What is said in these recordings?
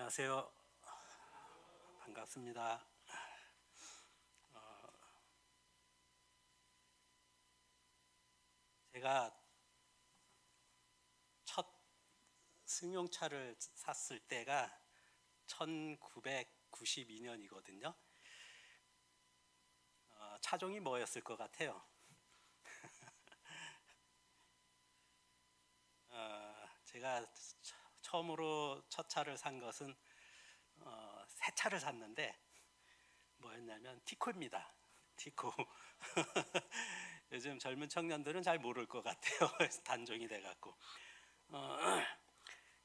안녕하세요. 반갑습니다. 제가 첫 승용차를 샀을 때가 1992년이거든요. 차종이 뭐였을 것 같아요? 제가 처음으로 첫 차를 산 것은 새 차를 샀는데 뭐였냐면 티코입니다. 티코. 요즘 젊은 청년들은 잘 모를 것 같아요. 단종이 돼갖고.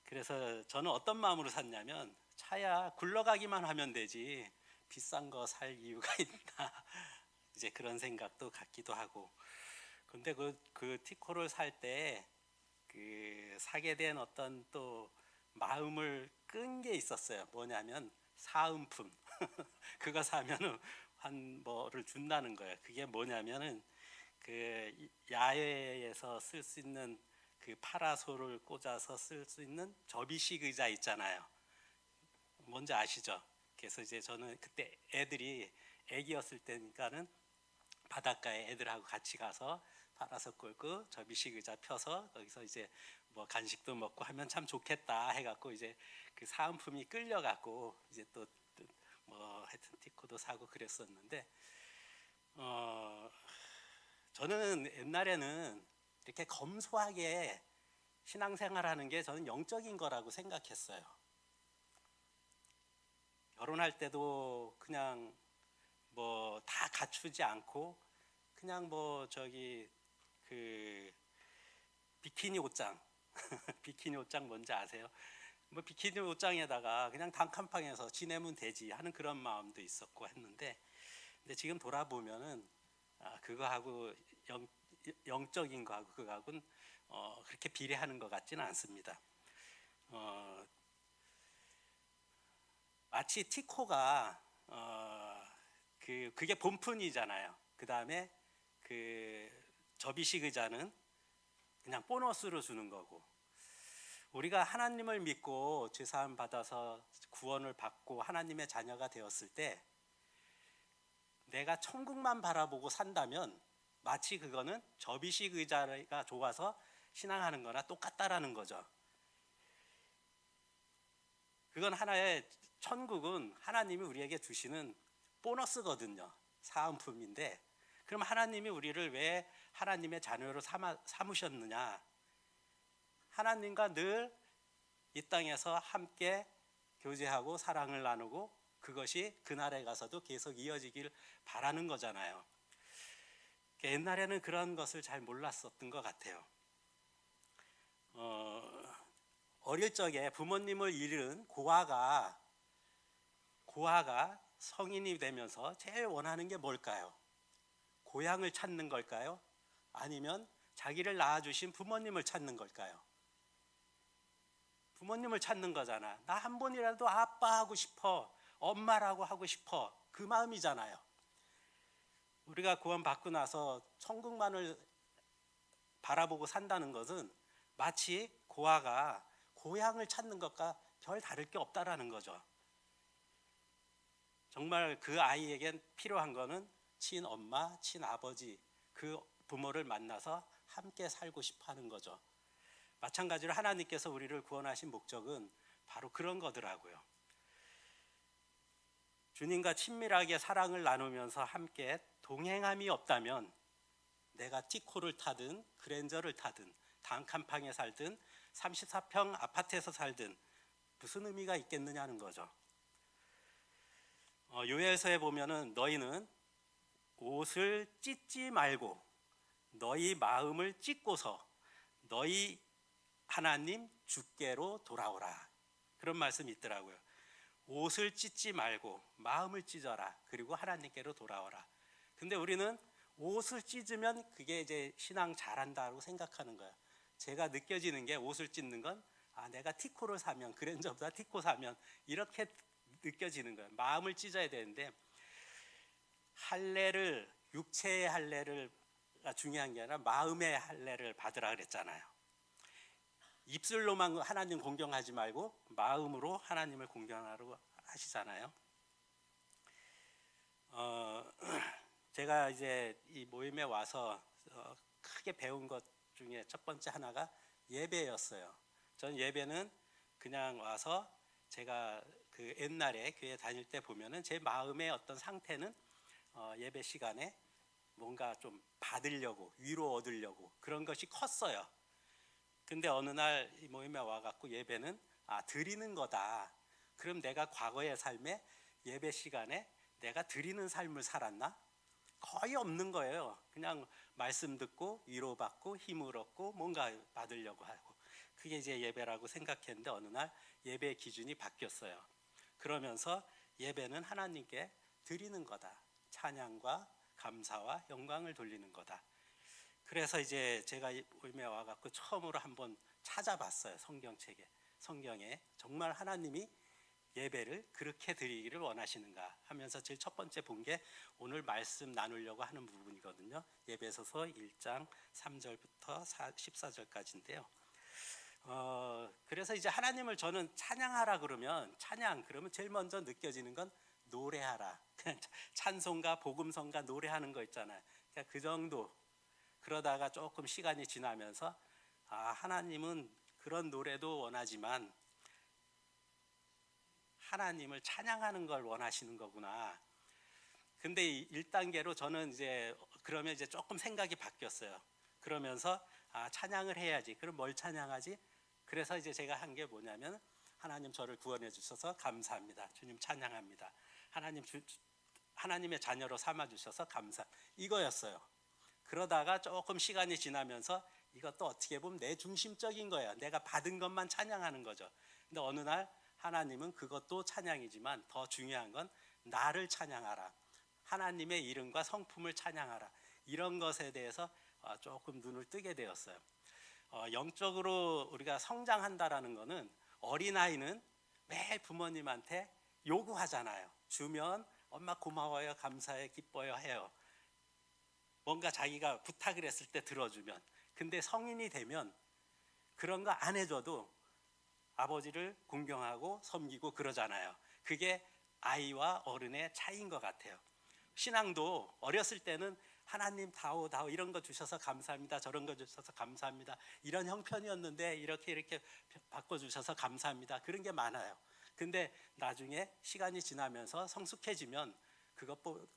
그래서 저는 어떤 마음으로 샀냐면 차야 굴러가기만 하면 되지 비싼 거 살 이유가 있나 이제 그런 생각도 갖기도 하고. 근데 그 티코를 살 때 그 사게 된 어떤 또 마음을 끈 게 있었어요. 뭐냐면 사은품. 그거 사면은 한 뭐를 준다는 거예요. 그게 뭐냐면은 그 야외에서 쓸 수 있는 그 파라솔을 꽂아서 쓸 수 있는 접이식 의자 있잖아요. 뭔지 아시죠? 그래서 이제 저는 그때 애기였을 때니까는 바닷가에 애들하고 같이 가서 파라솔 끌고 접이식 의자 펴서 거기서 이제 뭐 간식도 먹고 하면 참 좋겠다 해갖고 이제 그 사은품이 끌려갖고 이제 또 뭐 하여튼 티코도 사고 그랬었는데 저는 옛날에는 이렇게 검소하게 신앙생활하는 게 저는 영적인 거라고 생각했어요. 결혼할 때도 그냥 뭐 다 갖추지 않고 그냥 뭐 저기 그 비키니 옷장 비키니 옷장 뭔지 아세요? 뭐 비키니 옷장에다가 그냥 단칸방에서 지내면 되지 하는 그런 마음도 있었고 했는데, 근데 지금 돌아보면은 그거하고 영적인 거하고 그거하고는 그렇게 비례하는 것 같지는 않습니다. 마치 티코가 그게 본품이잖아요. 그 다음에 그 접이식 의자는 그냥 보너스로 주는 거고, 우리가 하나님을 믿고 죄사함 받아서 구원을 받고 하나님의 자녀가 되었을 때 내가 천국만 바라보고 산다면 마치 그거는 접이식 의자가 좋아서 신앙하는 거나 똑같다라는 거죠. 그건 하나의, 천국은 하나님이 우리에게 주시는 보너스거든요. 사은품인데, 그럼 하나님이 우리를 왜 하나님의 자녀로 삼으셨느냐? 하나님과 늘 이 땅에서 함께 교제하고 사랑을 나누고 그것이 그날에 가서도 계속 이어지길 바라는 거잖아요. 옛날에는 그런 것을 잘 몰랐었던 것 같아요. 어릴 적에 부모님을 잃은 고아가 성인이 되면서 제일 원하는 게 뭘까요? 고향을 찾는 걸까요? 아니면 자기를 낳아주신 부모님을 찾는 걸까요? 부모님을 찾는 거잖아. 나 한 번이라도 아빠 하고 싶어, 엄마라고 하고 싶어, 그 마음이잖아요. 우리가 구원 받고 나서 천국만을 바라보고 산다는 것은 마치 고아가 고향을 찾는 것과 별 다를 게 없다라는 거죠. 정말 그 아이에겐 필요한 거는 친엄마, 친아버지, 그 부모를 만나서 함께 살고 싶어 하는 거죠. 마찬가지로 하나님께서 우리를 구원하신 목적은 바로 그런 거더라고요. 주님과 친밀하게 사랑을 나누면서 함께 동행함이 없다면 내가 티코를 타든 그랜저를 타든 단칸방에 살든 34평 아파트에서 살든 무슨 의미가 있겠느냐는 거죠. 요엘서에 보면은 너희는 옷을 찢지 말고 너희 마음을 찢고서 너희 하나님 주께로 돌아오라, 그런 말씀이 있더라고요. 옷을 찢지 말고 마음을 찢어라, 그리고 하나님께로 돌아오라. 근데 우리는 옷을 찢으면 그게 이제 신앙 잘한다고 생각하는 거예요. 제가 느껴지는 게 옷을 찢는 건 내가 티코를 사면, 그랜저보다 티코 사면 이렇게 느껴지는 거예요. 마음을 찢어야 되는데 할례를, 육체의 할례가 중요한 게 아니라 마음의 할례를 받으라 그랬잖아요. 입술로만 하나님 공경하지 말고 마음으로 하나님을 공경하라고 하시잖아요. 제가 이제 이 모임에 와서 크게 배운 것 중에 첫 번째 하나가 예배였어요. 전 예배는 그냥 와서 제가 그 옛날에 교회 다닐 때 보면은 제 마음의 어떤 상태는 예배 시간에 뭔가 좀 받으려고, 위로 얻으려고 그런 것이 컸어요. 근데 어느 날 이 모임에 와갖고 예배는 드리는 거다. 그럼 내가 과거의 삶에 예배 시간에 내가 드리는 삶을 살았나? 거의 없는 거예요. 그냥 말씀 듣고 위로받고 힘을 얻고 뭔가 받으려고 하고, 그게 이제 예배라고 생각했는데 어느 날 예배의 기준이 바뀌었어요. 그러면서 예배는 하나님께 드리는 거다. 찬양과 감사와 영광을 돌리는 거다. 그래서 이제 제가 모임에 와갖고 처음으로 한번 찾아봤어요. 성경에 정말 하나님이 예배를 그렇게 드리기를 원하시는가 하면서 제일 첫 번째 본 게 오늘 말씀 나누려고 하는 부분이거든요. 예배소서 1장 3절부터 14절까지인데요. 그래서 이제 하나님을 저는 찬양하라 그러면 제일 먼저 느껴지는 건 노래하라. 그냥 찬송가 복음성가 노래하는 거 있잖아요. 그러니까 그 정도. 그러다가 조금 시간이 지나면서 하나님은 그런 노래도 원하지만 하나님을 찬양하는 걸 원하시는 거구나. 근데 1단계로 저는 그러면 조금 생각이 바뀌었어요. 그러면서 찬양을 해야지. 그럼 뭘 찬양하지? 그래서 이제 제가 한 게 뭐냐면 하나님 저를 구원해 주셔서 감사합니다. 주님 찬양합니다. 하나님의 자녀로 삼아 주셔서 감사. 이거였어요. 그러다가 조금 시간이 지나면서 이것도 어떻게 보면 내 중심적인 거예요. 내가 받은 것만 찬양하는 거죠. 근데 어느 날 하나님은 그것도 찬양이지만 더 중요한 건 나를 찬양하라. 하나님의 이름과 성품을 찬양하라. 이런 것에 대해서 조금 눈을 뜨게 되었어요. 영적으로 우리가 성장한다라는 거는 어린아이는 매일 부모님한테 요구하잖아요. 주면 엄마 고마워요, 감사해요, 기뻐요 해요. 뭔가 자기가 부탁을 했을 때 들어주면. 근데 성인이 되면 그런 거 안 해줘도 아버지를 공경하고 섬기고 그러잖아요. 그게 아이와 어른의 차이인 것 같아요. 신앙도 어렸을 때는 하나님 다오 이런 거 주셔서 감사합니다. 저런 거 주셔서 감사합니다. 이런 형편이었는데 이렇게 바꿔주셔서 감사합니다. 그런 게 많아요. 근데 나중에 시간이 지나면서 성숙해지면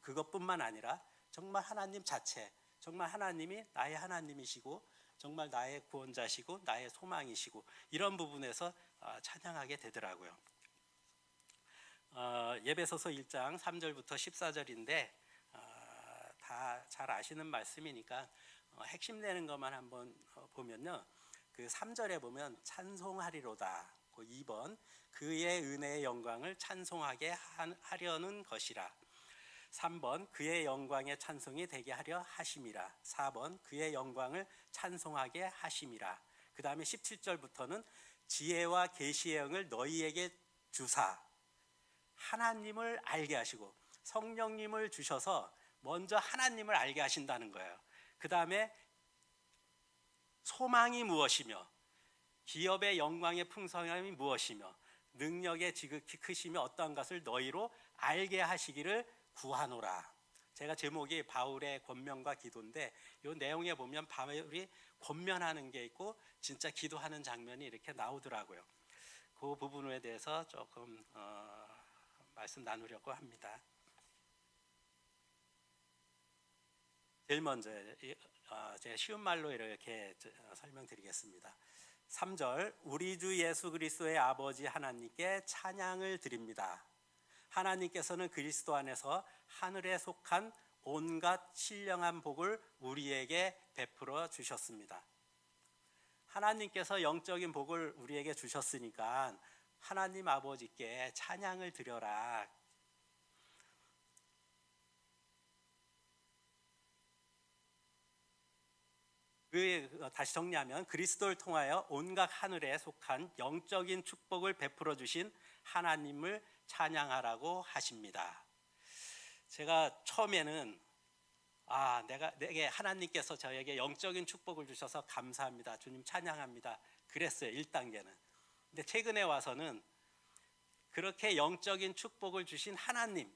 그것뿐만 아니라 정말 하나님 자체, 정말 하나님이 나의 하나님이시고 정말 나의 구원자시고 나의 소망이시고 이런 부분에서 찬양하게 되더라고요. 예배소서 1장 3절부터 14절인데 다 잘 아시는 말씀이니까 핵심 내는 것만 한번 보면요. 그 3절에 보면 찬송하리로다. 그 2번 그의 은혜의 영광을 찬송하게 하려는 것이라. 3번 그의 영광의 찬송이 되게 하려 하심이라. 4번 그의 영광을 찬송하게 하심이라. 그 다음에 17절부터는 지혜와 계시의 영을 너희에게 주사 하나님을 알게 하시고 성령님을 주셔서 먼저 하나님을 알게 하신다는 거예요. 그 다음에 소망이 무엇이며 기업의 영광의 풍성함이 무엇이며 능력의 지극히 크심이 어떠한 것을 너희로 알게 하시기를 구하노라. 제가 제목이 바울의 권면과 기도인데 이 내용에 보면 바울이 권면하는 게 있고 진짜 기도하는 장면이 이렇게 나오더라고요. 그 부분에 대해서 조금 말씀 나누려고 합니다. 제일 먼저 제가 쉬운 말로 이렇게 설명드리겠습니다. 3절 우리 주 예수 그리스도의 아버지 하나님께 찬양을 드립니다. 하나님께서는 그리스도 안에서 하늘에 속한 온갖 신령한 복을 우리에게 베풀어 주셨습니다. 하나님께서 영적인 복을 우리에게 주셨으니까 하나님 아버지께 찬양을 드려라. 다시 정리하면 그리스도를 통하여 온갖 하늘에 속한 영적인 축복을 베풀어 주신 하나님을 찬양하라고 하십니다. 제가 처음에는 내게 하나님께서 저에게 영적인 축복을 주셔서 감사합니다. 주님 찬양합니다. 그랬어요. 1단계는. 근데 최근에 와서는 그렇게 영적인 축복을 주신 하나님,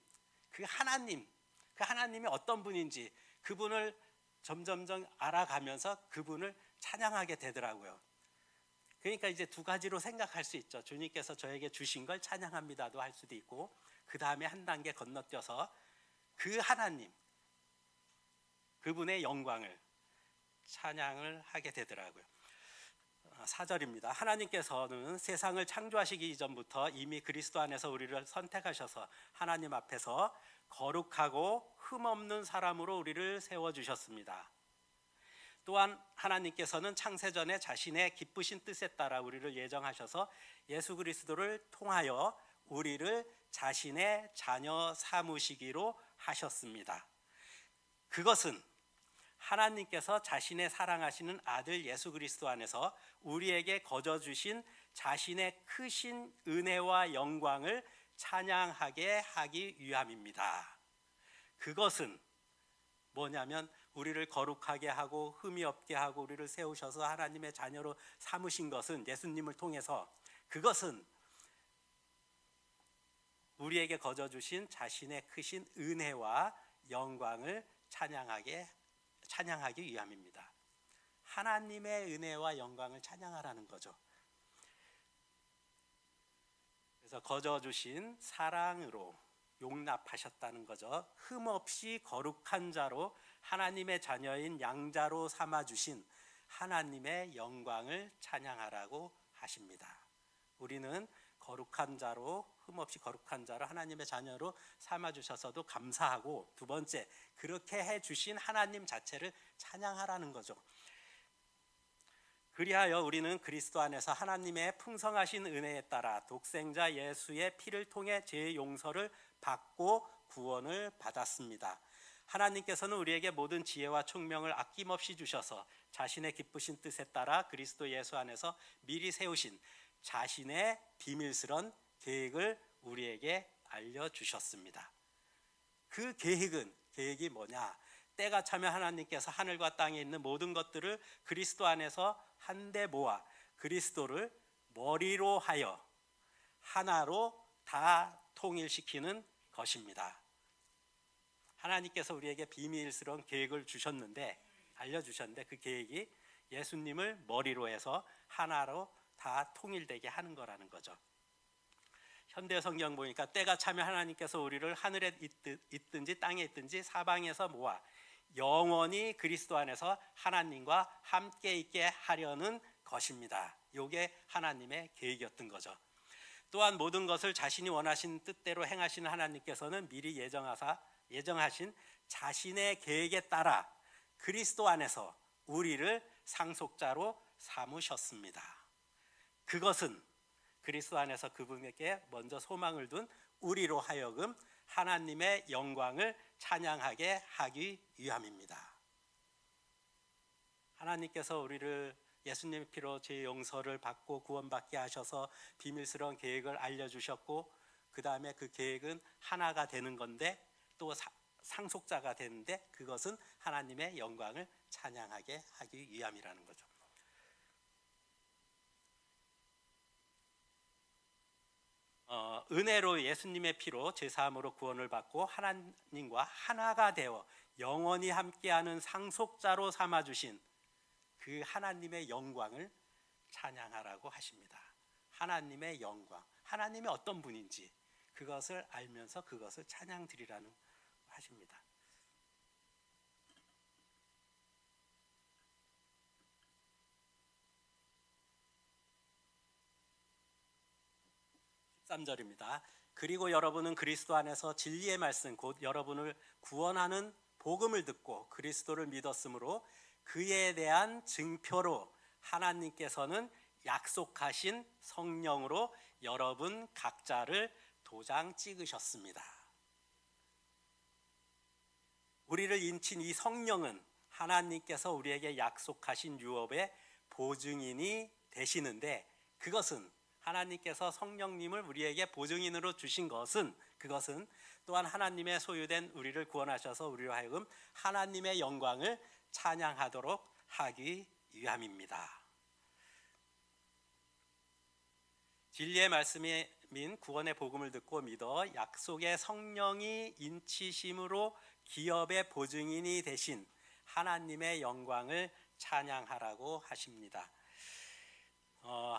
그 하나님이 어떤 분인지 그분을 점점점 알아가면서 그분을 찬양하게 되더라고요. 그러니까 이제 두 가지로 생각할 수 있죠. 주님께서 저에게 주신 걸 찬양합니다도 할 수도 있고, 그 다음에 한 단계 건너뛰어서 그 하나님, 그분의 영광을 찬양을 하게 되더라고요. 4절입니다. 하나님께서는 세상을 창조하시기 이전부터 이미 그리스도 안에서 우리를 선택하셔서 하나님 앞에서 거룩하고 흠없는 사람으로 우리를 세워주셨습니다. 또한 하나님께서는 창세전에 자신의 기쁘신 뜻에 따라 우리를 예정하셔서 예수 그리스도를 통하여 우리를 자신의 자녀 삼으시기로 하셨습니다. 그것은 하나님께서 자신의 사랑하시는 아들 예수 그리스도 안에서 우리에게 거저 주신 자신의 크신 은혜와 영광을 찬양하게 하기 위함입니다. 그것은 뭐냐면 우리를 거룩하게 하고 흠이 없게 하고 우리를 세우셔서 하나님의 자녀로 삼으신 것은 예수님을 통해서, 그것은 우리에게 거저 주신 자신의 크신 은혜와 영광을 찬양하기 위함입니다. 하나님의 은혜와 영광을 찬양하라는 거죠. 그래서 거저 주신 사랑으로 용납하셨다는 거죠. 흠없이 거룩한 자로 하나님의 자녀인 양자로 삼아주신 하나님의 영광을 찬양하라고 하십니다. 우리는 거룩한 자로, 흠없이 거룩한 자로 하나님의 자녀로 삼아주셔서도 감사하고, 두 번째, 그렇게 해주신 하나님 자체를 찬양하라는 거죠. 그리하여 우리는 그리스도 안에서 하나님의 풍성하신 은혜에 따라 독생자 예수의 피를 통해 죄의 용서를 받고 구원을 받았습니다. 하나님께서는 우리에게 모든 지혜와 총명을 아낌없이 주셔서 자신의 기쁘신 뜻에 따라 그리스도 예수 안에서 미리 세우신 자신의 비밀스런 계획을 우리에게 알려주셨습니다. 그 계획이 뭐냐? 때가 차면 하나님께서 하늘과 땅에 있는 모든 것들을 그리스도 안에서 한데 모아 그리스도를 머리로 하여 하나로 다 통일시키는 것입니다. 하나님께서 우리에게 비밀스러운 계획을 알려주셨는데 그 계획이 예수님을 머리로 해서 하나로 다 통일되게 하는 거라는 거죠. 현대 성경 보니까 때가 차면 하나님께서 우리를 하늘에 있든지 땅에 있든지 사방에서 모아 영원히 그리스도 안에서 하나님과 함께 있게 하려는 것입니다. 이게 하나님의 계획이었던 거죠. 또한 모든 것을 자신이 원하신 뜻대로 행하시는 하나님께서는 미리 예정하신 자신의 계획에 따라 그리스도 안에서 우리를 상속자로 삼으셨습니다. 그것은 그리스도 안에서 그분에게 먼저 소망을 둔 우리로 하여금 하나님의 영광을 찬양하게 하기 위함입니다. 하나님께서 우리를 예수님의 피로 죄 용서를 받고 구원받게 하셔서 비밀스러운 계획을 알려주셨고, 그 다음에 그 계획은 하나가 되는 건데 또 상속자가 되는데, 그것은 하나님의 영광을 찬양하게 하기 위함이라는 거죠. 은혜로 예수님의 피로 제사함으로 구원을 받고 하나님과 하나가 되어 영원히 함께하는 상속자로 삼아주신 그 하나님의 영광을 찬양하라고 하십니다. 하나님의 영광, 하나님이 어떤 분인지 그것을 알면서 그것을 찬양 드리라는 하십니다. (13절입니다) 그리고 여러분은 그리스도 안에서 진리의 말씀 곧 여러분을 구원하는 복음을 듣고 그리스도를 믿었으므로 그에 대한 증표로 하나님께서는 약속하신 성령으로 여러분 각자를 도장 찍으셨습니다. 우리를 인친 이 성령은 하나님께서 우리에게 약속하신 유업의 보증인이 되시는데, 그것은 하나님께서 성령님을 우리에게 보증인으로 주신 것은, 그것은 또한 하나님의 소유된 우리를 구원하셔서 우리로 하여금 하나님의 영광을 찬양하도록 하기 위함입니다. 진리의 말씀인 구원의 복음을 듣고 믿어 약속의 성령이 인치심으로 기업의 보증인이 되신 하나님의 영광을 찬양하라고 하십니다.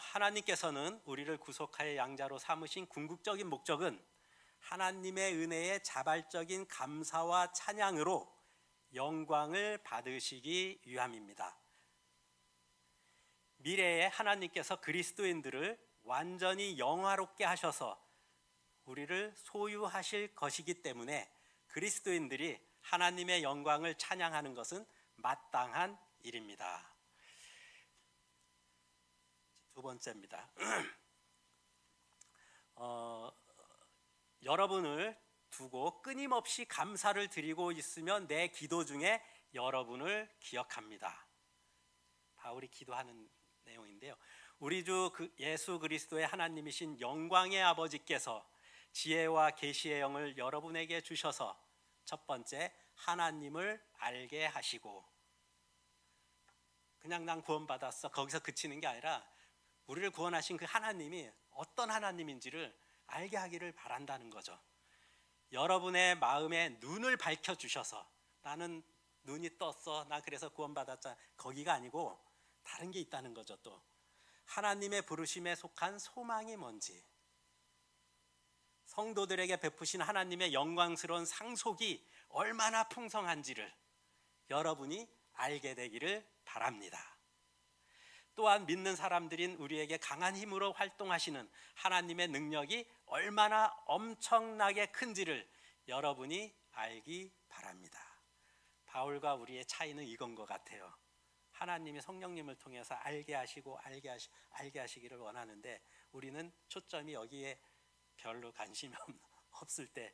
하나님께서는 우리를 구속하여 양자로 삼으신 궁극적인 목적은 하나님의 은혜의 자발적인 감사와 찬양으로 영광을 받으시기 위함입니다. 미래에 하나님께서 그리스도인들을 완전히 영화롭게 하셔서 우리를 소유하실 것이기 때문에 그리스도인들이 하나님의 영광을 찬양하는 것은 마땅한 일입니다. 두 번째입니다. 여러분을 두고 끊임없이 감사를 드리고 있으면 내 기도 중에 여러분을 기억합니다. 바울이 기도하는 내용인데요. 우리 주 예수 그리스도의 하나님이신 영광의 아버지께서 지혜와 계시의 영을 여러분에게 주셔서 첫 번째 하나님을 알게 하시고, 그냥 난 구원받았어 거기서 그치는 게 아니라 우리를 구원하신 그 하나님이 어떤 하나님인지를 알게 하기를 바란다는 거죠. 여러분의 마음에 눈을 밝혀주셔서, 나는 눈이 떴어, 나 그래서 구원받았잖아, 거기가 아니고 다른 게 있다는 거죠. 또 하나님의 부르심에 속한 소망이 뭔지, 성도들에게 베푸신 하나님의 영광스러운 상속이 얼마나 풍성한지를 여러분이 알게 되기를 바랍니다. 또한 믿는 사람들인 우리에게 강한 힘으로 활동하시는 하나님의 능력이 얼마나 엄청나게 큰지를 여러분이 알기 바랍니다. 바울과 우리의 차이는 이건 것 같아요. 하나님이 성령님을 통해서 알게 하시기를 원하는데 우리는 초점이 여기에 별로 관심이 없을 때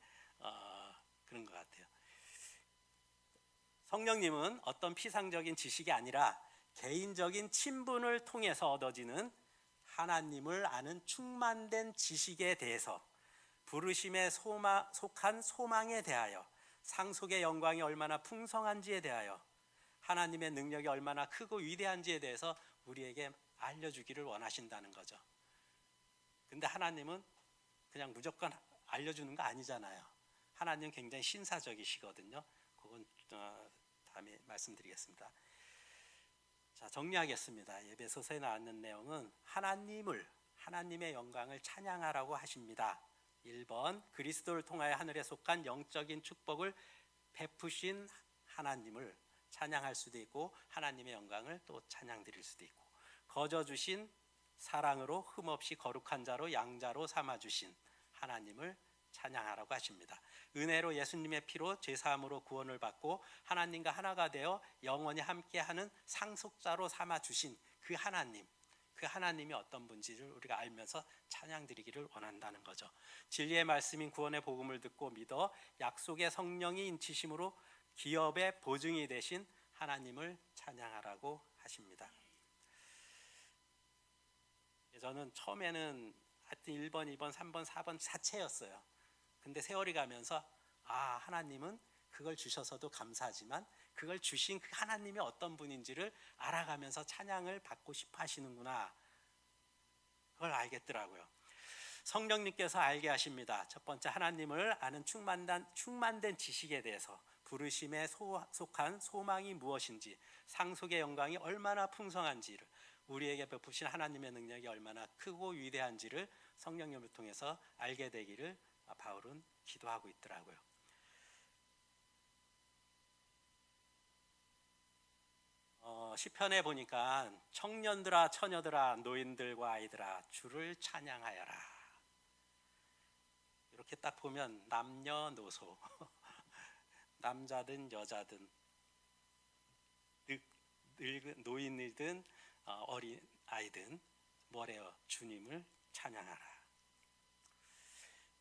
그런 것 같아요. 성령님은 어떤 피상적인 지식이 아니라 개인적인 친분을 통해서 얻어지는 하나님을 아는 충만된 지식에 대해서, 부르심에 속한 소망에 대하여, 상속의 영광이 얼마나 풍성한지에 대하여, 하나님의 능력이 얼마나 크고 위대한지에 대해서 우리에게 알려주기를 원하신다는 거죠. 근데 하나님은 그냥 무조건 알려주는 거 아니잖아요. 하나님은 굉장히 신사적이시거든요. 그건 다음에 말씀드리겠습니다. 자, 정리하겠습니다. 에베소서에 나왔는 내용은 하나님의 영광을 찬양하라고 하십니다. 1번, 그리스도를 통하여 하늘에 속한 영적인 축복을 베푸신 하나님을 찬양할 수도 있고, 하나님의 영광을 또 찬양드릴 수도 있고, 거저 주신 사랑으로 흠없이 거룩한 자로 양자로 삼아주신 하나님을 찬양하라고 하십니다. 은혜로 예수님의 피로 죄사함으로 구원을 받고 하나님과 하나가 되어 영원히 함께하는 상속자로 삼아주신 그 하나님이 어떤 분지를 우리가 알면서 찬양드리기를 원한다는 거죠. 진리의 말씀인 구원의 복음을 듣고 믿어 약속의 성령이 인치심으로 기업의 보증이 되신 하나님을 찬양하라고 하십니다. 저는 처음에는 하여튼 1번, 2번, 3번, 4번 사체였어요. 근데 세월이 가면서 하나님은 그걸 주셔서도 감사하지만 그걸 주신 그 하나님이 어떤 분인지를 알아가면서 찬양을 받고 싶어 하시는구나, 그걸 알겠더라고요. 성령님께서 알게 하십니다. 첫 번째, 하나님을 아는 충만된 지식에 대해서, 부르심에 속한 소망이 무엇인지, 상속의 영광이 얼마나 풍성한지를, 우리에게 베푸신 하나님의 능력이 얼마나 크고 위대한지를 성령님을 통해서 알게 되기를 바울은 기도하고 있더라고요. 시편에 보니까 청년들아 처녀들아 노인들과 아이들아 주를 찬양하여라, 이렇게 딱 보면 남녀노소 남자든 여자든 노인이든 어린 아이든 뭐래요? 주님을 찬양하라.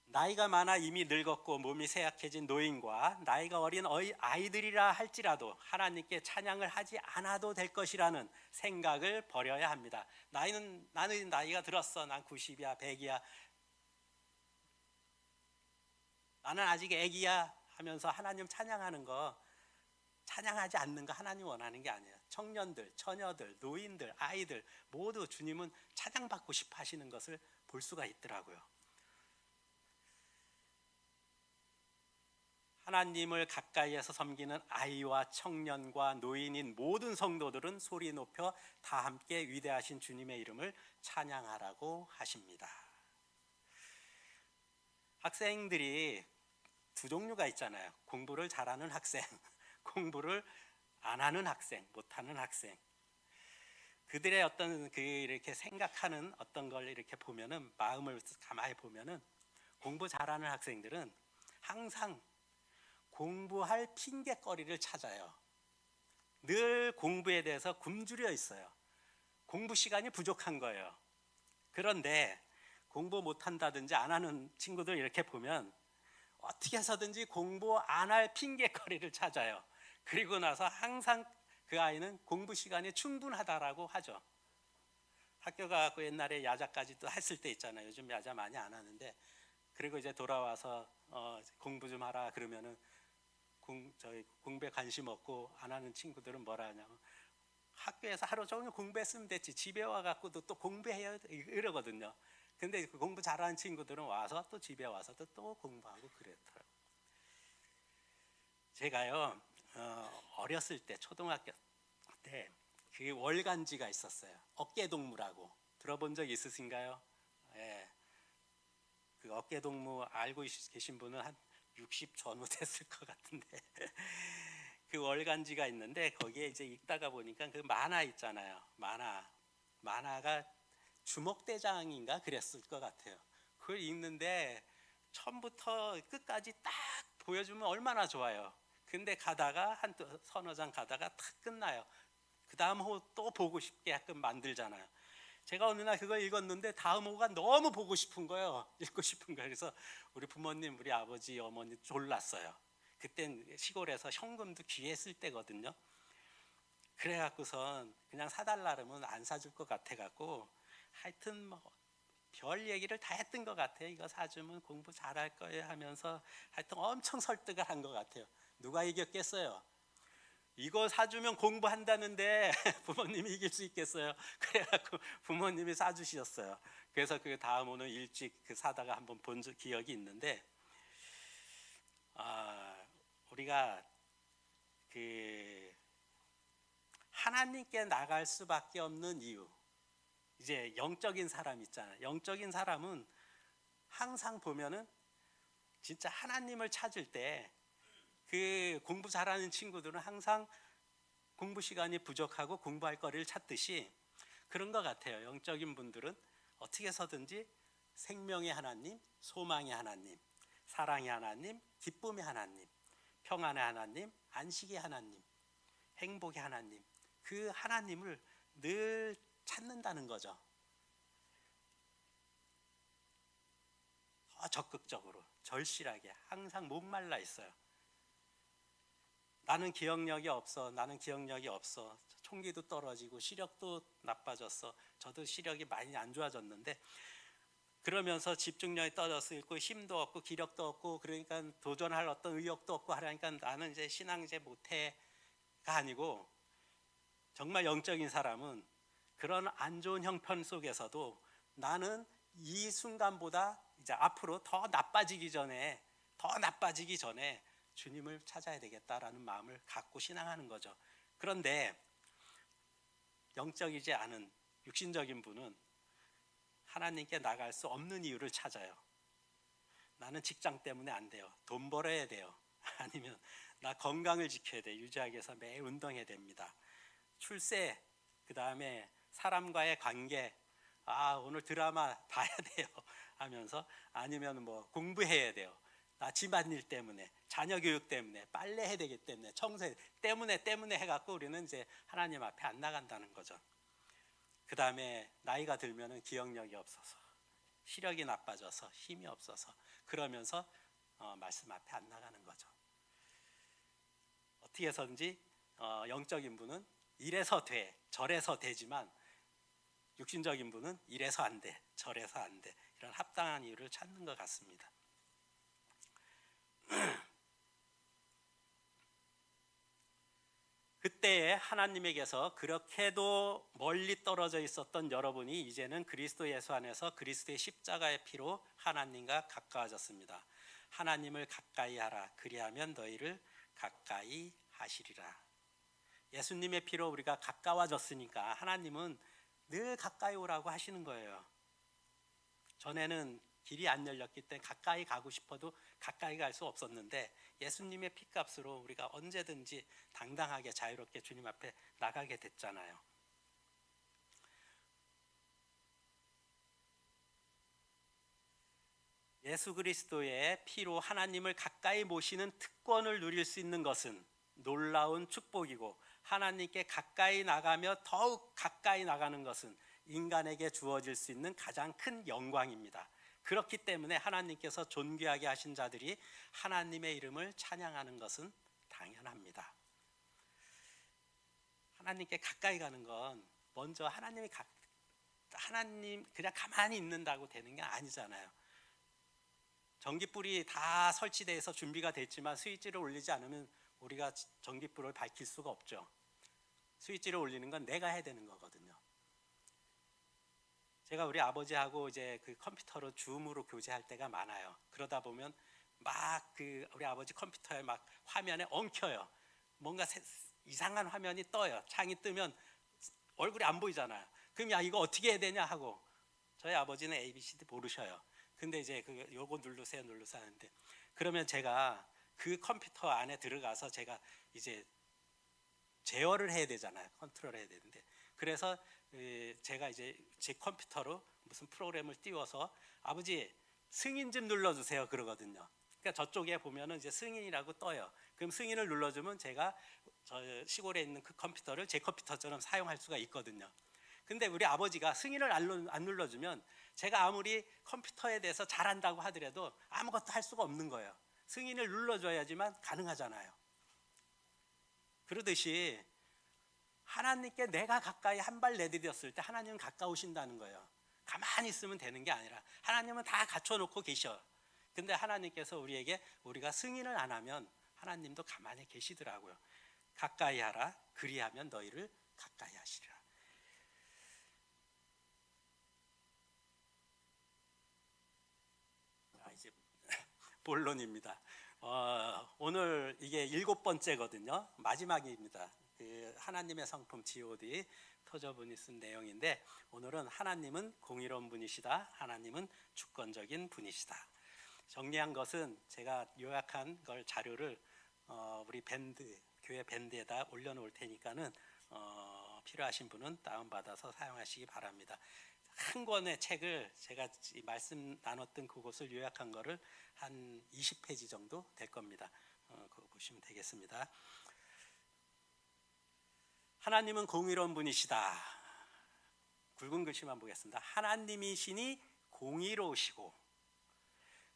나이가 많아 이미 늙었고 몸이 쇠약해진 노인과 나이가 어린 아이들이라 할지라도 하나님께 찬양을 하지 않아도 될 것이라는 생각을 버려야 합니다. 나는 나이가 들었어, 난 90이야 100이야, 나는 아직 애기야 하면서 하나님 찬양하는 거, 찬양하지 않는 거 하나님 원하는 게 아니에요. 청년들, 처녀들, 노인들, 아이들 모두 주님은 찬양받고 싶어 하시는 것을 볼 수가 있더라고요. 하나님을 가까이에서 섬기는 아이와 청년과 노인인 모든 성도들은 소리 높여 다 함께 위대하신 주님의 이름을 찬양하라고 하십니다. 학생들이 두 종류가 있잖아요. 공부를 잘하는 학생, 공부를 안 하는 학생, 못하는 학생. 그들의 어떤 이렇게 생각하는 어떤 걸 이렇게 보면은, 마음을 가만히 보면은, 공부 잘하는 학생들은 항상 공부할 핑계거리를 찾아요. 늘 공부에 대해서 굶주려 있어요. 공부 시간이 부족한 거예요. 그런데 공부 못한다든지 안 하는 친구들 이렇게 보면 어떻게 해서든지 공부 안 할 핑계거리를 찾아요. 그리고 나서 항상 그 아이는 공부 시간이 충분하다라고 하죠. 학교 가고 옛날에 야자까지도 했을 때 있잖아요. 요즘 야자 많이 안 하는데, 그리고 이제 돌아와서 공부 좀 하라 그러면은 공부에 관심 없고 안 하는 친구들은 뭐라 하냐면, 학교에서 하루 종일 공부했으면 됐지, 집에 와갖고도 또 공부해야 이러거든요. 근데 그 공부 잘하는 친구들은 와서 또 집에 와서도 또 공부하고 그랬더라고요. 제가요 어렸을 때, 초등학교 때 그 월간지가 있었어요. 어깨동무라고 들어본 적 있으신가요? 예. 그 어깨동무 알고 계신 분은 한 60 전후 됐을 것 같은데 그 월간지가 있는데, 거기에 이제 읽다가 보니까 그 만화 있잖아요. 만화가 주먹대장인가 그랬을 것 같아요. 그걸 읽는데 처음부터 끝까지 딱 보여주면 얼마나 좋아요. 근데 가다가 한 서너 장 가다가 탁 끝나요. 그 다음 호 또 보고 싶게 약간 만들잖아요. 제가 어느 날 그걸 읽었는데 다음 호가 너무 보고 싶은 거예요. 읽고 싶은 거예요. 그래서 우리 부모님, 우리 아버지, 어머니 졸랐어요. 그땐 시골에서 현금도 귀했을 때거든요. 그래갖고선 그냥 사달라 그러면 안 사줄 것 같아갖고, 하여튼 뭐 별 얘기를 다 했던 것 같아요. 이거 사주면 공부 잘할 거예요 하면서 하여튼 엄청 설득을 한 것 같아요. 누가 이겼겠어요? 이거 사주면 공부한다는데 부모님이 이길 수 있겠어요? 그래갖고 부모님이 사주셨어요. 그래서 그 다음 호는 일찍 그 사다가 한번 본 기억이 있는데, 우리가 그 하나님께 나갈 수밖에 없는 이유, 이제 영적인 사람 있잖아요. 영적인 사람은 항상 보면은 진짜 하나님을 찾을 때, 그 공부 잘하는 친구들은 항상 공부 시간이 부족하고 공부할 거리를 찾듯이 그런 것 같아요. 영적인 분들은 어떻게 해서든지 생명의 하나님, 소망의 하나님, 사랑의 하나님, 기쁨의 하나님, 평안의 하나님, 안식의 하나님, 행복의 하나님, 그 하나님을 늘 찾는다는 거죠. 적극적으로, 절실하게 항상 목말라 있어요. 나는 기억력이 없어. 총기도 떨어지고 시력도 나빠졌어. 저도 시력이 많이 안 좋아졌는데, 그러면서 집중력이 떨어져 있고 힘도 없고 기력도 없고, 그러니까 도전할 어떤 의욕도 없고 하니까 나는 이제 신앙 이제 못해가 아니고, 정말 영적인 사람은 그런 안 좋은 형편 속에서도 나는 이 순간보다 이제 앞으로 더 나빠지기 전에 주님을 찾아야 되겠다라는 마음을 갖고 신앙하는 거죠. 그런데 영적이지 않은 육신적인 분은 하나님께 나갈 수 없는 이유를 찾아요. 나는 직장 때문에 안 돼요. 돈 벌어야 돼요. 아니면 나 건강을 지켜야 돼. 유지하기 위해서 매일 운동해야 됩니다. 출세, 그 다음에 사람과의 관계, 오늘 드라마 봐야 돼요 하면서, 아니면 뭐 공부해야 돼요. 나 집안일 때문에, 자녀 교육 때문에, 빨래 해야 되기 때문에, 청소해 때문에 해갖고 우리는 이제 하나님 앞에 안 나간다는 거죠. 그 다음에 나이가 들면은 기억력이 없어서, 시력이 나빠져서, 힘이 없어서, 그러면서 말씀 앞에 안 나가는 거죠. 어떻게 해서든지 영적인 분은 이래서 돼, 저래서 되지만, 육신적인 분은 이래서 안 돼, 저래서 안 돼, 이런 합당한 이유를 찾는 것 같습니다. 그때에 하나님에게서 그렇게도 멀리 떨어져 있었던 여러분이 이제는 그리스도 예수 안에서 그리스도의 십자가의 피로 하나님과 가까워졌습니다. 하나님을 가까이 하라. 그리하면 너희를 가까이 하시리라. 예수님의 피로 우리가 가까워졌으니까 하나님은 늘 가까이 오라고 하시는 거예요. 전에는 길이 안 열렸기 때문에 가까이 가고 싶어도 가까이 갈 수 없었는데 예수님의 피값으로 우리가 언제든지 당당하게 자유롭게 주님 앞에 나가게 됐잖아요. 예수 그리스도의 피로 하나님을 가까이 모시는 특권을 누릴 수 있는 것은 놀라운 축복이고, 하나님께 가까이 나가며 더욱 가까이 나가는 것은 인간에게 주어질 수 있는 가장 큰 영광입니다. 그렇기 때문에 하나님께서 존귀하게 하신 자들이 하나님의 이름을 찬양하는 것은 당연합니다. 하나님께 가까이 가는 건 먼저 하나님 그냥 가만히 있는다고 되는 게 아니잖아요. 전깃불이 다 설치돼서 준비가 됐지만 스위치를 올리지 않으면 우리가 전깃불을 밝힐 수가 없죠. 스위치를 올리는 건 내가 해야 되는 거거든요. 제가 우리 아버지하고 이제 그 컴퓨터로 줌으로 교제할 때가 많아요. 그러다 보면 막 그 우리 아버지 컴퓨터에 막 화면에 엉켜요. 뭔가 이상한 화면이 떠요. 창이 뜨면 얼굴이 안 보이잖아요. 그럼 야 이거 어떻게 해야 되냐 하고, 저희 아버지는 ABCD 모르셔요. 근데 이제 요거 누르세요 하는데, 그러면 제가 그 컴퓨터 안에 들어가서 제가 이제 제어를 해야 되잖아요. 컨트롤 해야 되는데, 그래서 제가 이제 제 컴퓨터로 무슨 프로그램을 띄워서 아버지 승인 좀 눌러주세요 그러거든요. 그러니까 저쪽에 보면은 이제 승인이라고 떠요. 그럼 승인을 눌러주면 제가 저 시골에 있는 그 컴퓨터를 제 컴퓨터처럼 사용할 수가 있거든요. 근데 우리 아버지가 승인을 안 눌러주면 제가 아무리 컴퓨터에 대해서 잘한다고 하더라도 아무것도 할 수가 없는 거예요. 승인을 눌러줘야지만 가능하잖아요. 그러듯이 하나님께 내가 가까이 한 발 내디뎠을 때 하나님은 가까우신다는 거예요. 가만히 있으면 되는 게 아니라 하나님은 다 갖춰놓고 계셔. 근데 하나님께서 우리가 승인을 안 하면 하나님도 가만히 계시더라고요. 가까이 하라. 그리하면 너희를 가까이 하시리라. 이제 본론입니다. 오늘 이게 7번째거든요. 마지막입니다. 그 하나님의 성품 G.O.D 터저분이 쓴 내용인데, 오늘은 하나님은 공의로운 분이시다. 하나님은 주권적인 분이시다. 정리한 것은 제가 요약한 걸 자료를 우리 교회 밴드에다 올려놓을 테니까는 필요하신 분은 다운받아서 사용하시기 바랍니다. 한 권의 책을 제가 말씀 나눴던 그것을 요약한 거를 한 20페이지 정도 될 겁니다. 그거 보시면 되겠습니다. 하나님은 공의로운 분이시다. 굵은 글씨만 보겠습니다. 하나님이시니 공의로우시고,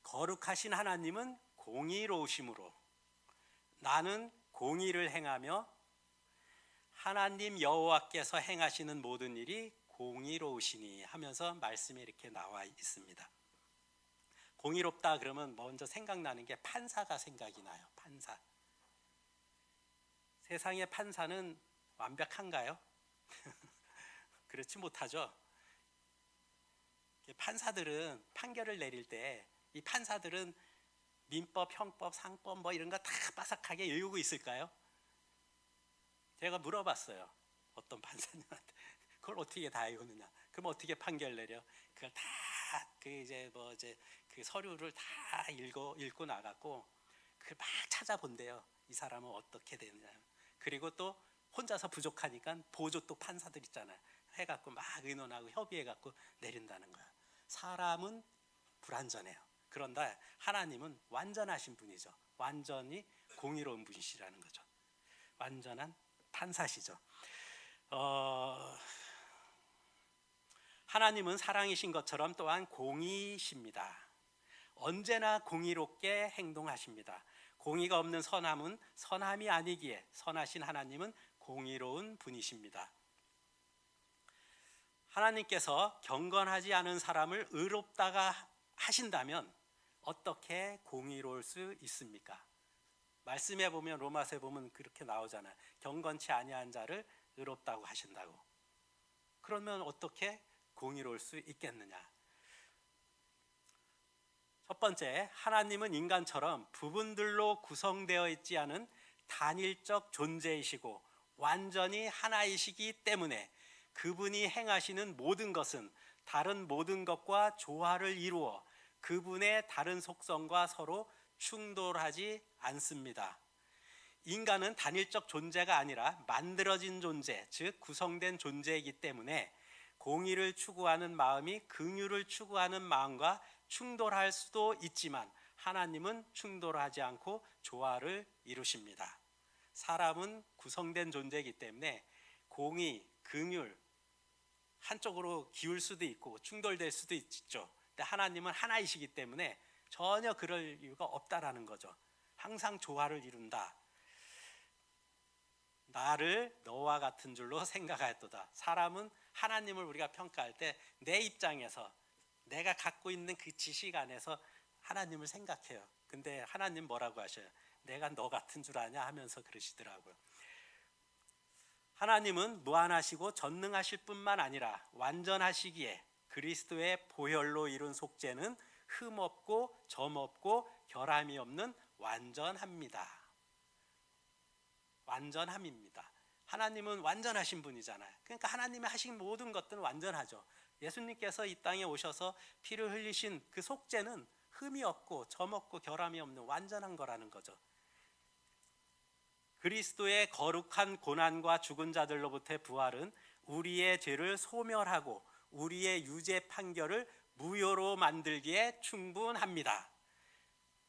거룩하신 하나님은 공의로우심으로 나는 공의를 행하며 하나님 여호와께서 행하시는 모든 일이 공의로우시니 하면서 말씀이 이렇게 나와 있습니다. 공의롭다 그러면 먼저 생각나는 게 판사가 생각이 나요. 판사. 세상의 판사는 완벽한가요? 그렇지 못하죠. 판사들은 판결을 내릴 때 이 판사들은 민법, 형법, 상법 뭐 이런 거 다 빠삭하게 외우고 있을까요? 제가 물어봤어요. 어떤 판사님한테 그걸 어떻게 다 외우느냐? 그럼 어떻게 판결 내려? 그걸 다 그 서류를 다 읽고 나갔고 그걸 막 찾아본대요. 이 사람은 어떻게 되느냐. 그리고 또 혼자서 부족하니까 보조 또 판사들 있잖아요. 해갖고 막 의논하고 협의해갖고 내린다는 거야. 사람은 불완전해요. 그런데 하나님은 완전하신 분이죠. 완전히 공의로운 분이시라는 거죠. 완전한 판사시죠. 하나님은 사랑이신 것처럼 또한 공의십니다. 언제나 공의롭게 행동하십니다. 공의가 없는 선함은 선함이 아니기에 선하신 하나님은 공의로운 분이십니다. 하나님께서 경건하지 않은 사람을 의롭다가 하신다면 어떻게 공의로울 수 있습니까? 말씀해 보면 로마서에 보면 그렇게 나오잖아요. 경건치 아니한 자를 의롭다고 하신다고. 그러면 어떻게 공의로울 수 있겠느냐? 첫 번째, 하나님은 인간처럼 부분들로 구성되어 있지 않은 단일적 존재이시고 완전히 하나이시기 때문에 그분이 행하시는 모든 것은 다른 모든 것과 조화를 이루어 그분의 다른 속성과 서로 충돌하지 않습니다. 인간은 단일적 존재가 아니라 만들어진 존재, 즉 구성된 존재이기 때문에 공의를 추구하는 마음이 긍휼을 추구하는 마음과 충돌할 수도 있지만 하나님은 충돌하지 않고 조화를 이루십니다. 사람은 구성된 존재이기 때문에 공의, 긍휼 한쪽으로 기울 수도 있고 충돌될 수도 있죠. 근데 하나님은 하나이시기 때문에 전혀 그럴 이유가 없다라는 거죠. 항상 조화를 이룬다. 나를 너와 같은 줄로 생각하였도다. 사람은 하나님을 우리가 평가할 때 내 입장에서 내가 갖고 있는 그 지식 안에서 하나님을 생각해요. 근데 하나님 뭐라고 하셔요? 내가 너 같은 줄 아냐 하면서 그러시더라고요. 하나님은 무한하시고 전능하실 뿐만 아니라 완전하시기에 그리스도의 보혈로 이룬 속죄는 흠없고 점없고 결함이 없는 완전합니다. 완전함입니다. 하나님은 완전하신 분이잖아요. 그러니까 하나님이 하신 모든 것들은 완전하죠. 예수님께서 이 땅에 오셔서 피를 흘리신 그 속죄는 흠이 없고 점없고 결함이 없는 완전한 거라는 거죠. 그리스도의 거룩한 고난과 죽은 자들로부터의 부활은 우리의 죄를 소멸하고 우리의 유죄 판결을 무효로 만들기에 충분합니다.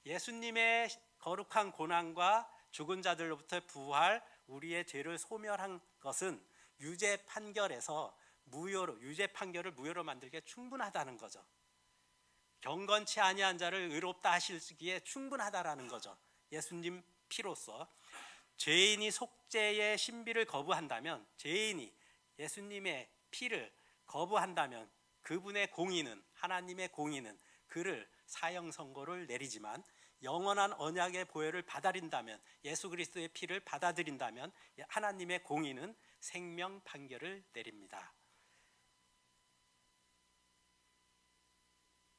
예수님의 거룩한 고난과 죽은 자들로부터의 부활, 우리의 죄를 소멸한 것은 유죄 판결에서 유죄 판결을 무효로 만들기에 충분하다는 거죠. 경건치 아니한 자를 의롭다 하시기에 충분하다라는 거죠. 예수님 피로서 죄인이 속죄의 신비를 거부한다면, 죄인이 예수님의 피를 거부한다면 그분의 공의는, 하나님의 공의는 그를 사형 선고를 내리지만 영원한 언약의 보혈을 받아들인다면, 예수 그리스도의 피를 받아들인다면 하나님의 공의는 생명 판결을 내립니다.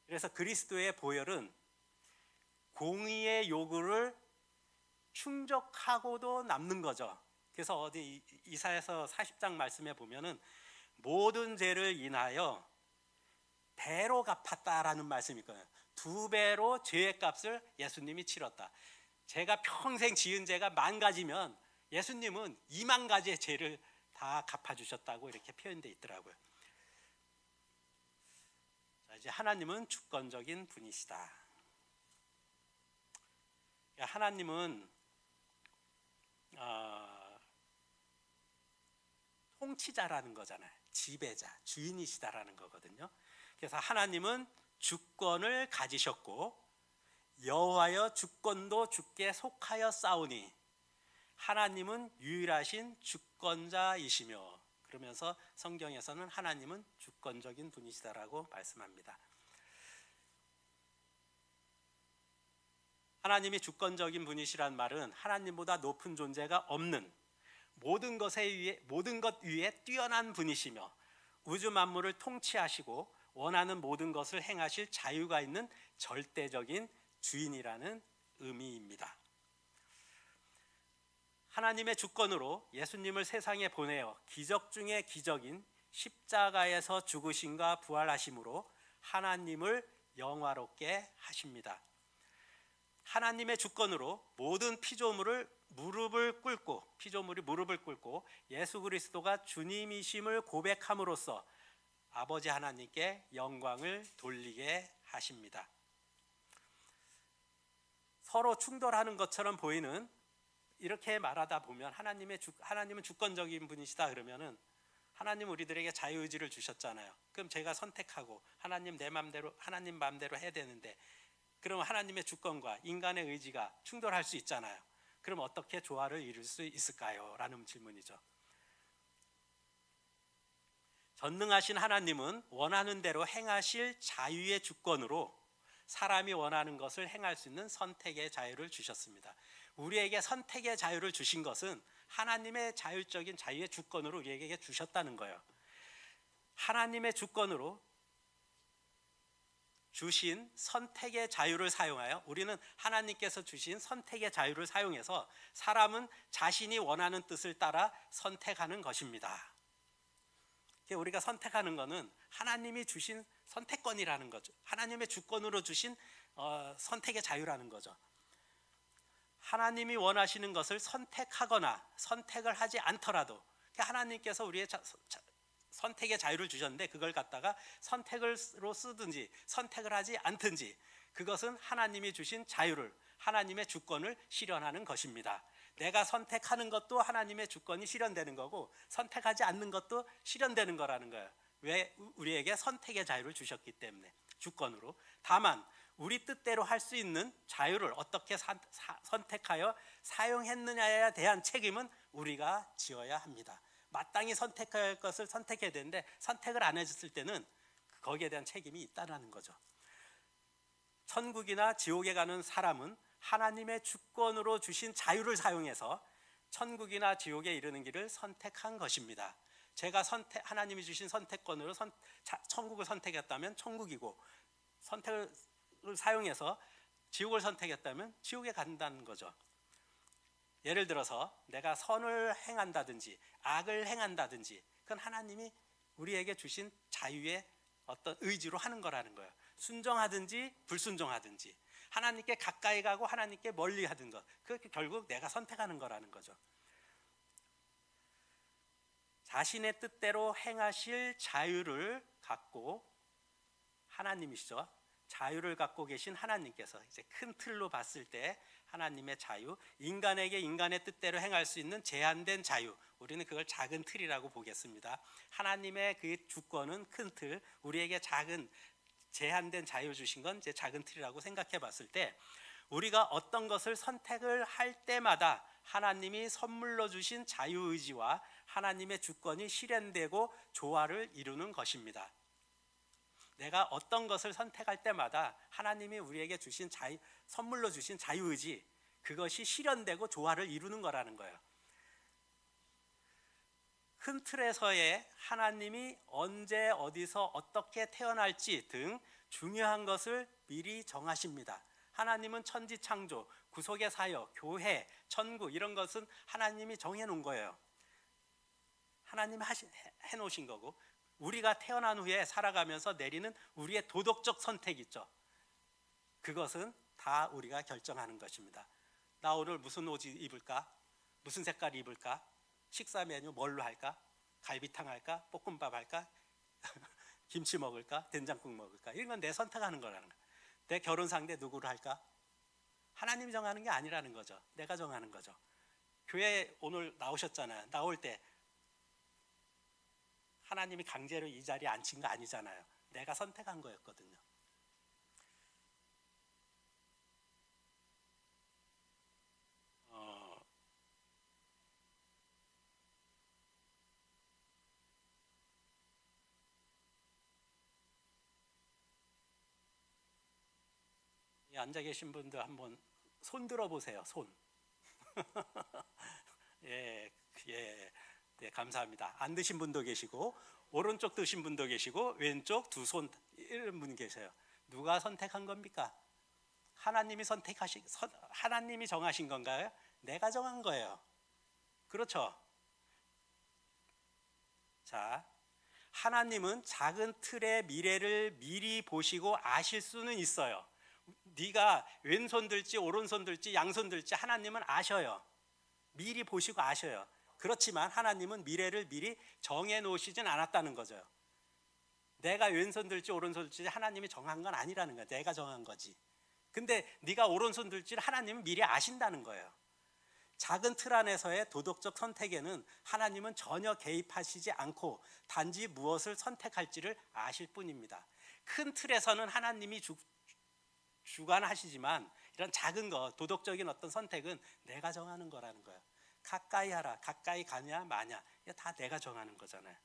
그래서 그리스도의 보혈은 공의의 요구를 충족하고도 남는 거죠. 그래서 어디 이사야서 40장 말씀에 보면은 모든 죄를 인하여 배로 갚았다라는 말씀이 있거든요. 2배로 죄의 값을 예수님이 치렀다. 제가 평생 지은 죄가 10,000가지면 예수님은 20,000가지의 죄를 다 갚아주셨다고 이렇게 표현되어 있더라고요. 자, 이제 하나님은 주권적인 분이시다. 하나님은 통치자라는 거잖아요. 지배자, 주인이시다라는 거거든요. 그래서 하나님은 주권을 가지셨고 여호와여 주권도 주께 속하여 싸우니 하나님은 유일하신 주권자이시며, 그러면서 성경에서는 하나님은 주권적인 분이시다라고 말씀합니다. 하나님이 주권적인 분이시란 말은 하나님보다 높은 존재가 없는 모든 것 위에 뛰어난 분이시며 우주 만물을 통치하시고 원하는 모든 것을 행하실 자유가 있는 절대적인 주인이라는 의미입니다. 하나님의 주권으로 예수님을 세상에 보내어 기적 중의 기적인 십자가에서 죽으심과 부활하심으로 하나님을 영화롭게 하십니다. 하나님의 주권으로 모든 피조물이 무릎을 꿇고 예수 그리스도가 주님이심을 고백함으로써 아버지 하나님께 영광을 돌리게 하십니다. 서로 충돌하는 것처럼 보이는, 이렇게 말하다 보면 하나님은 주권적인 분이시다 그러면은 하나님 우리들에게 자유의지를 주셨잖아요. 그럼 제가 선택하고 하나님 마음대로 해야 되는데, 그럼 하나님의 주권과 인간의 의지가 충돌할 수 있잖아요. 그럼 어떻게 조화를 이룰 수 있을까요? 라는 질문이죠. 전능하신 하나님은 원하는 대로 행하실 자유의 주권으로 사람이 원하는 것을 행할 수 있는 선택의 자유를 주셨습니다. 우리에게 선택의 자유를 주신 것은 하나님의 자율적인 자유의 주권으로 우리에게 주셨다는 거예요. 하나님의 주권으로 주신 선택의 자유를 사용하여 우리는 하나님께서 주신 선택의 자유를 사용해서 사람은 자신이 원하는 뜻을 따라 선택하는 것입니다. 우리가 선택하는 것은 하나님이 주신 선택권이라는 거죠. 하나님의 주권으로 주신 선택의 자유라는 거죠. 하나님이 원하시는 것을 선택하거나 선택을 하지 않더라도 하나님께서 우리의 선택의 자유를 주셨는데 그걸 갖다가 선택으로 쓰든지 선택을 하지 않든지 그것은 하나님이 주신 자유를, 하나님의 주권을 실현하는 것입니다. 내가 선택하는 것도 하나님의 주권이 실현되는 거고 선택하지 않는 것도 실현되는 거라는 거예요. 왜? 우리에게 선택의 자유를 주셨기 때문에, 주권으로. 다만 우리 뜻대로 할 수 있는 자유를 어떻게 선택하여 사용했느냐에 대한 책임은 우리가 지어야 합니다. 마땅히 선택해야 할 것을 선택해야 되는데 선택을 안 해줬을 때는 거기에 대한 책임이 있다는 거죠. 천국이나 지옥에 가는 사람은 하나님의 주권으로 주신 자유를 사용해서 천국이나 지옥에 이르는 길을 선택한 것입니다. 제가 하나님이 주신 선택권으로 천국을 선택했다면 천국이고, 선택을 사용해서 지옥을 선택했다면 지옥에 간다는 거죠. 예를 들어서 내가 선을 행한다든지 악을 행한다든지 그건 하나님이 우리에게 주신 자유의 어떤 의지로 하는 거라는 거예요. 순종하든지 불순종하든지, 하나님께 가까이 가고 하나님께 멀리 하든 것, 그게 결국 내가 선택하는 거라는 거죠. 자신의 뜻대로 행하실 자유를 갖고, 하나님이시죠. 자유를 갖고 계신 하나님께서 이제 큰 틀로 봤을 때 하나님의 자유, 인간에게 인간의 뜻대로 행할 수 있는 제한된 자유, 우리는 그걸 작은 틀이라고 보겠습니다. 하나님의 그 주권은 큰 틀, 우리에게 작은 제한된 자유 주신 건 이제 작은 틀이라고 생각해 봤을 때, 우리가 어떤 것을 선택을 할 때마다 하나님이 선물로 주신 자유의지와 하나님의 주권이 실현되고 조화를 이루는 것입니다. 내가 어떤 것을 선택할 때마다 하나님이 우리에게 주신 선물로 주신 자유의지, 그것이 실현되고 조화를 이루는 거라는 거예요. 큰 틀에서의 하나님이 언제 어디서 어떻게 태어날지 등 중요한 것을 미리 정하십니다. 하나님은 천지창조, 구속의 사역, 교회, 천국 이런 것은 하나님이 정해놓은 거예요. 하나님이 해놓으신 거고, 우리가 태어난 후에 살아가면서 내리는 우리의 도덕적 선택 있죠. 그것은 다 우리가 결정하는 것입니다. 나 오늘 무슨 옷 입을까? 무슨 색깔 입을까? 식사 메뉴 뭘로 할까? 갈비탕 할까? 볶음밥 할까? 김치 먹을까? 된장국 먹을까? 이런 건 내 선택하는 거라는 거예요. 내 결혼 상대 누구를 할까? 하나님이 정하는 게 아니라는 거죠. 내가 정하는 거죠. 교회 오늘 나오셨잖아요. 나올 때 하나님이 강제로 이 자리에 앉힌 거 아니잖아요. 내가 선택한 거였거든요. 앉아 계신 분들 한번 손 들어보세요. 손. 예, 예, 네, 감사합니다. 안 드신 분도 계시고, 오른쪽 드신 분도 계시고, 왼쪽 두 손 이런 분 계세요. 누가 선택한 겁니까? 하나님이 하나님이 정하신 건가요? 내가 정한 거예요. 그렇죠? 자, 하나님은 작은 틀의 미래를 미리 보시고 아실 수는 있어요. 네가 왼손 들지 오른손 들지 양손 들지 하나님은 아셔요. 미리 보시고 아셔요. 그렇지만 하나님은 미래를 미리 정해 놓으시진 않았다는 거죠. 내가 왼손 들지 오른손 들지 하나님이 정한 건 아니라는 거야. 내가 정한 거지. 근데 네가 오른손 들지를 하나님은 미리 아신다는 거예요. 작은 틀 안에서의 도덕적 선택에는 하나님은 전혀 개입하시지 않고 단지 무엇을 선택할지를 아실 뿐입니다. 큰 틀에서는 하나님이 주관하시지만 이런 작은 것, 도덕적인 어떤 선택은 내가 정하는 거라는 거예요. 가까이 하라, 가까이 가냐 마냐, 이게 다 내가 정하는 거잖아요.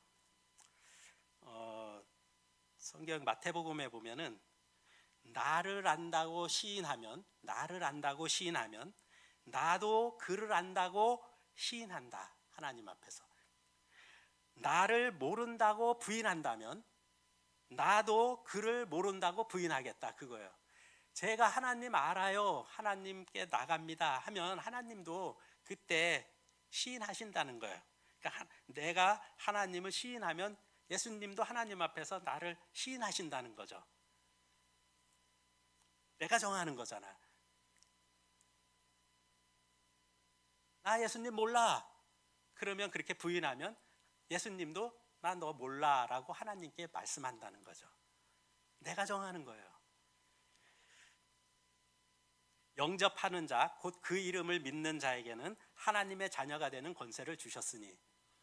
성경 마태복음에 보면은 나를 안다고 시인하면 나도 그를 안다고 시인한다. 하나님 앞에서. 나를 모른다고 부인한다면 나도 그를 모른다고 부인하겠다. 그거예요. 제가 하나님 알아요. 하나님께 나갑니다. 하면 하나님도 그때 시인하신다는 거예요. 그러니까 내가 하나님을 시인하면 예수님도 하나님 앞에서 나를 시인하신다는 거죠. 내가 정하는 거잖아. 나 예수님 몰라. 그러면 그렇게 부인하면 예수님도 나 너 몰라라고 하나님께 말씀한다는 거죠. 내가 정하는 거예요. 영접하는 자, 곧 그 이름을 믿는 자에게는 하나님의 자녀가 되는 권세를 주셨으니,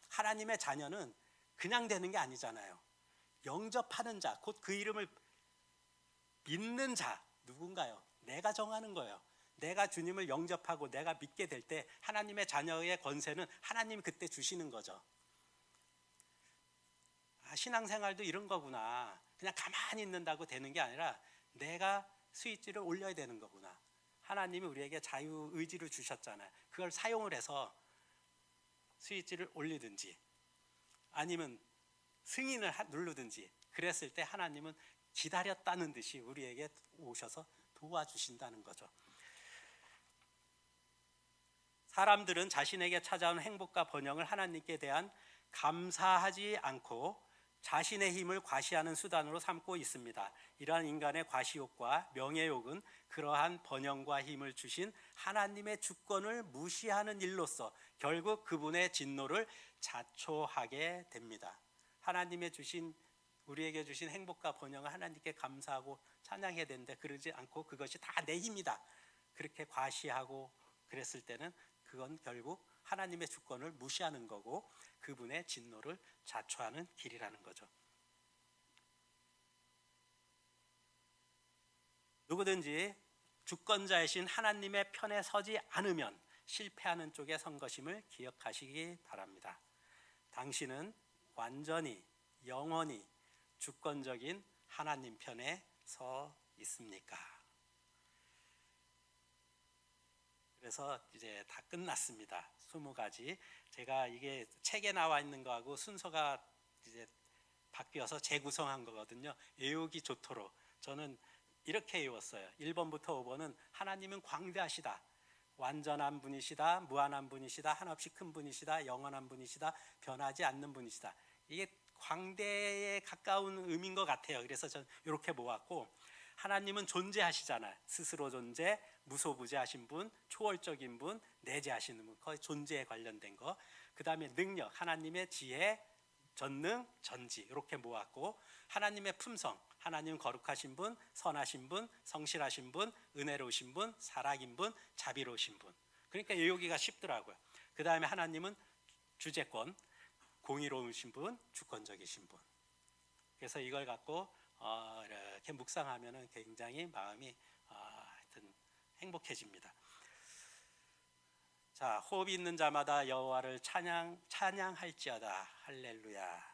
하나님의 자녀는 그냥 되는 게 아니잖아요. 영접하는 자, 곧 그 이름을 믿는 자, 누군가요? 내가 정하는 거예요. 내가 주님을 영접하고 내가 믿게 될 때 하나님의 자녀의 권세는 하나님이 그때 주시는 거죠. 신앙생활도 이런 거구나. 그냥 가만히 있는다고 되는 게 아니라 내가 스위치를 올려야 되는 거구나. 하나님이 우리에게 자유의지를 주셨잖아요. 그걸 사용을 해서 스위치를 올리든지 아니면 승인을 누르든지 그랬을 때 하나님은 기다렸다는 듯이 우리에게 오셔서 도와주신다는 거죠. 사람들은 자신에게 찾아온 행복과 번영을 하나님께 대한 감사하지 않고 자신의 힘을 과시하는 수단으로 삼고 있습니다. 이러한 인간의 과시욕과 명예욕은 그러한 번영과 힘을 주신 하나님의 주권을 무시하는 일로서 결국 그분의 진노를 자초하게 됩니다. 하나님의 주신 우리에게 주신 행복과 번영을 하나님께 감사하고 찬양해야 되는데 그러지 않고 그것이 다 내 힘이다. 그렇게 과시하고 그랬을 때는 그건 결국 하나님의 주권을 무시하는 거고 그분의 진노를 자초하는 길이라는 거죠. 누구든지 주권자이신 하나님의 편에 서지 않으면 실패하는 쪽에 선 것임을 기억하시기 바랍니다. 당신은 완전히 영원히 주권적인 하나님 편에 서 있습니까? 그래서 이제 다 끝났습니다. 20가지. 제가 이게 책에 나와 있는 거하고 순서가 이제 바뀌어서 재구성한 거거든요. 외우기 좋도록. 저는 이렇게 외웠어요. 1번부터 5번은 하나님은 광대하시다. 완전한 분이시다. 무한한 분이시다. 한없이 큰 분이시다. 영원한 분이시다. 변하지 않는 분이시다. 이게 광대에 가까운 의미인 것 같아요. 그래서 저는 이렇게 모았고 하나님은 존재하시잖아요. 스스로 존재, 무소부재하신 분, 초월적인 분, 내재하시는 분, 거의 존재에 관련된 거. 그 다음에 능력, 하나님의 지혜, 전능, 전지 이렇게 모았고 하나님의 품성, 하나님 거룩하신 분, 선하신 분, 성실하신 분, 은혜로우신 분, 사랑인 분, 자비로우신 분. 그러니까 외우기가 쉽더라고요. 그 다음에 하나님은 주재권, 공의로우신 분, 주권적이신 분. 그래서 이걸 갖고 이렇게 묵상하면은 굉장히 마음이 하여튼 행복해집니다. 자, 호흡이 있는 자마다 여호와를 찬양할지어다. 할렐루야.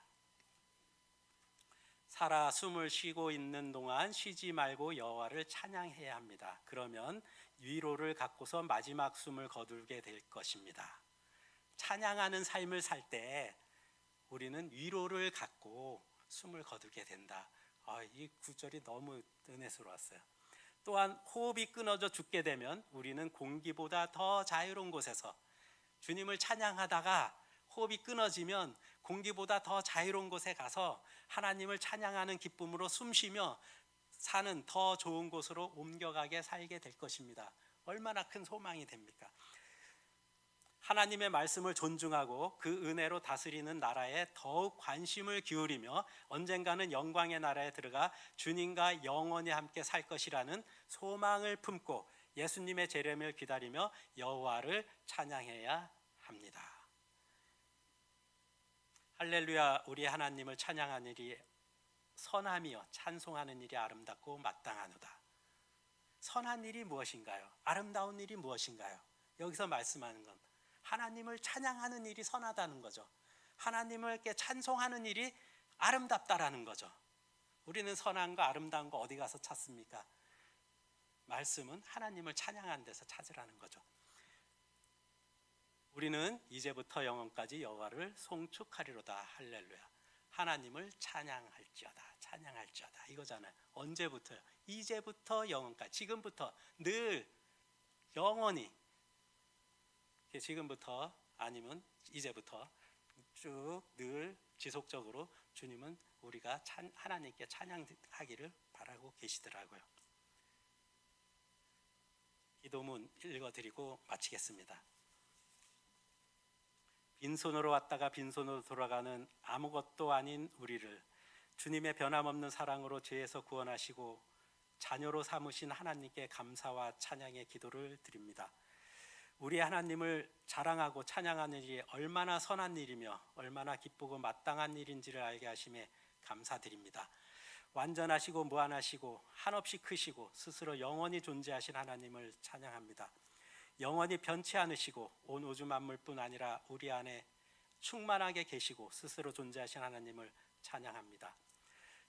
살아 숨을 쉬고 있는 동안 쉬지 말고 여호와를 찬양해야 합니다. 그러면 위로를 갖고서 마지막 숨을 거두게 될 것입니다. 찬양하는 삶을 살 때 우리는 위로를 갖고 숨을 거두게 된다. 이 구절이 너무 은혜스러웠어요. 또한 호흡이 끊어져 죽게 되면 우리는 공기보다 더 자유로운 곳에서 주님을 찬양하다가 호흡이 끊어지면 공기보다 더 자유로운 곳에 가서 하나님을 찬양하는 기쁨으로 숨쉬며 사는 더 좋은 곳으로 옮겨가게 살게 될 것입니다. 얼마나 큰 소망이 됩니까? 하나님의 말씀을 존중하고 그 은혜로 다스리는 나라에 더욱 관심을 기울이며 언젠가는 영광의 나라에 들어가 주님과 영원히 함께 살 것이라는 소망을 품고 예수님의 재림을 기다리며 여호와를 찬양해야 합니다. 할렐루야. 우리 하나님을 찬양하는 일이 선함이요 찬송하는 일이 아름답고 마땅하노다. 선한 일이 무엇인가요? 아름다운 일이 무엇인가요? 여기서 말씀하는 건 하나님을 찬양하는 일이 선하다는 거죠. 하나님을 찬송하는 일이 아름답다라는 거죠. 우리는 선한 거 아름다운 거 어디 가서 찾습니까? 말씀은 하나님을 찬양하는 데서 찾으라는 거죠. 우리는 이제부터 영원까지 여호와를 송축하리로다. 할렐루야. 하나님을 찬양할지어다. 찬양할지어다. 이거잖아요. 언제부터요? 이제부터 영원까지. 지금부터 늘 영원히. 지금부터 아니면 이제부터 쭉 늘 지속적으로 주님은 우리가 하나님께 찬양하기를 바라고 계시더라고요. 기도문 읽어드리고 마치겠습니다. 빈손으로 왔다가 빈손으로 돌아가는 아무것도 아닌 우리를 주님의 변함없는 사랑으로 죄에서 구원하시고 자녀로 삼으신 하나님께 감사와 찬양의 기도를 드립니다. 우리 하나님을 자랑하고 찬양하는 일이 얼마나 선한 일이며 얼마나 기쁘고 마땅한 일인지를 알게 하심에 감사드립니다. 완전하시고 무한하시고 한없이 크시고 스스로 영원히 존재하신 하나님을 찬양합니다. 영원히 변치 않으시고 온 우주 만물뿐 아니라 우리 안에 충만하게 계시고 스스로 존재하신 하나님을 찬양합니다.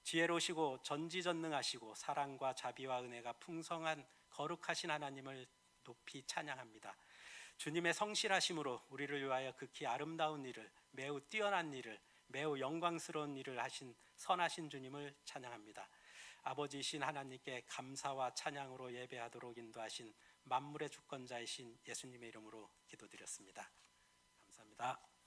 지혜로우시고 전지전능하시고 사랑과 자비와 은혜가 풍성한 거룩하신 하나님을 높이 찬양합니다. 주님의 성실하심으로 우리를 위하여 극히 아름다운 일을, 매우 뛰어난 일을, 매우 영광스러운 일을 하신 선하신 주님을 찬양합니다. 아버지이신 하나님께 감사와 찬양으로 예배하도록 인도하신 만물의 주권자이신 예수님의 이름으로 기도드렸습니다. 감사합니다.